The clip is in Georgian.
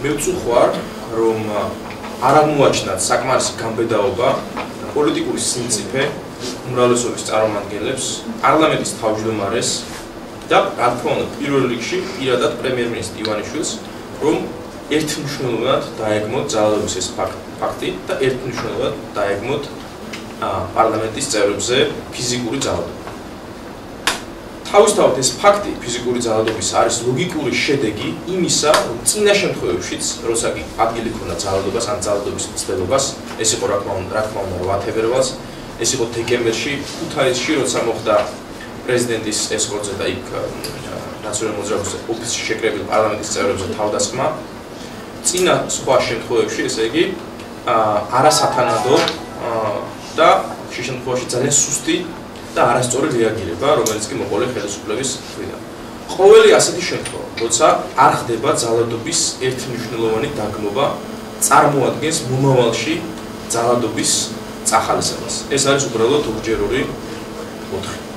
მე ვწუხარ, რომ არ აღმოაჩნდათ საკმარისი გამბედაობა პოლიტიკური სიმწიფე უმრავლესობის წარმომადგენლებს, პარლამენტის თავმჯდომარეს და რა თქმა უნდა პირველ რიგში პირადად პრემიერ-მინისტრ ივანიშვილს, რომ ერთმნიშვნელოვნად დაეგმოთ ძალადობის ეს ფაქტი და ერთმნიშვნელოვნად დაეგმოთ პარლამენტის წევრებზე ფიზიკური ძალადობა. თავისთავად ეს ფაქტი ფიზიკური ძალადობის არის ლოგიკური შედეგი იმისა, რომ წინა შემთხვევებშიც, როცა ადგილი ქონდა ძალადობას ან ძალადობის მცდელობას, ეს იყო რა თქმა უნდა 8 თებერვალს, ეს იყო დეკემბერში, ქუთაისში, როცა მოხდა პრეზიდენტის ესკორტზე და იქ ნაციონალურ მოძრაობის ოფისში შეკრებილ პარლამენტის წევრებზე თავდასხმა. წინა სხვა შემთხვევებში, ესე იგი, არასათანადო და შე შემთხვევაში ძალიან სუსტი და არასწორი რეაგირება, რომელიც კი მოყოლე ხელისუფლების მხრიდან. ყოველი ასეთი შემთხვევა, როცა არ ხდება ძალადობის ერთმნიშვნელოვანი დაგმობა, წარმოადგენს მომავალში ძალადობის წახალისებას. ეს არის უბრალოდ ორჯერული ოთხი.